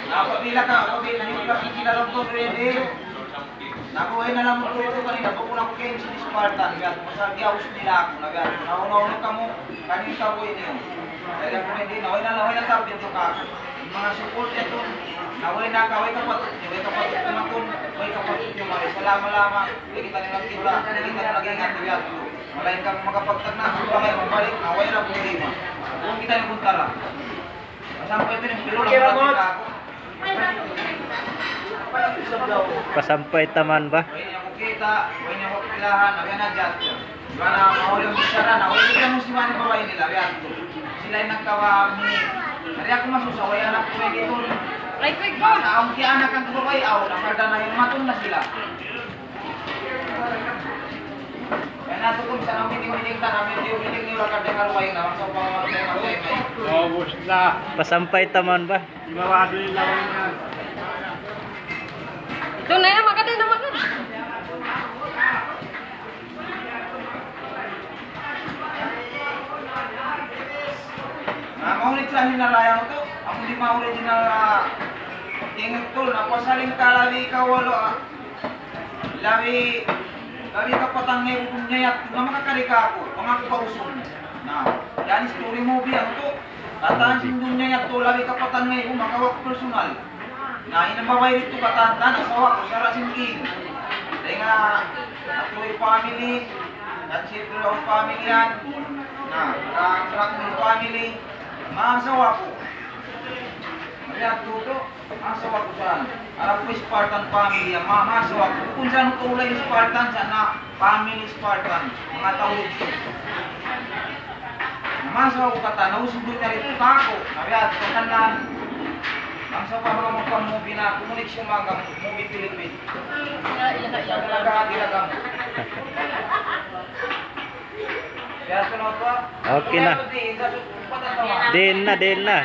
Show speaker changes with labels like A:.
A: Napabila ka, hindi ka kikilalong to ready. Nakuha na lang mo ito kanina, bago na ko kayo sa Spartan, masabi ako nila ako, nauna-una ka mo, kanina ka po yun. Dahil ako hindi, naway na tabi ito ka. Mga support ito, naway na ka, way kapatid kumakun, way kapatid nyo, salama-lama, hindi kita nilang tibla, hindi kita nilang ingat nila. Malayin ka magkapagtag na, kung kayo magbalik, naway na problema. Kung kita nilang puntara. Masampo ito yung pilo lang natin ako.
B: Pasampay taman ba?
A: Huwag niya ko kita, huwag niya ko pilahan, agad na dyan. Diba na mahulang bisara na, huwag niya mo si Manny babae nila, agad. Sila yung nagkawami. Hari ako masusaway anak ko ay dito. Ang anak ang babae, nakada na yung matong na sila. Kaya nato kung saan ang miting-miting ta namin, yung miting nila kadengarway na, so pang-matay-matay.
C: Obos na.
B: Pasampay taman ba?
C: Ibawaso yung lawin na.
D: Doon na yan, maganda na maganda.
A: Maunit sa hinalayan to. Ako di ma-original tingin to. Napasaling ka labi kawalo. Labi kapatang ngayon kung niyayat. Na makakarika ako. Mga kausun. Yan story movie ang to. Tataan sindun niyayat to. Labi kapatang ngayon. Makawak personal. Na inababay rito katantan. Asawa ko. Sara singking. Dahil nga. Ato'y family. At siyempre ang family yan. Track ng family. Maasawa ko. Kaya tuto, maasawa ko saan. Arap ko Spartan family, maasawa ko. Kung saan tulay Spartan, sana family Spartan. Mga tawid ko. Maasawa ko kata, nausubod na rin ako. Kaya katanan. Ang sa mga magpa-movie na, kumunik siya mga movie Philippines. Nagkakatilagang.
B: Okay na. Din na.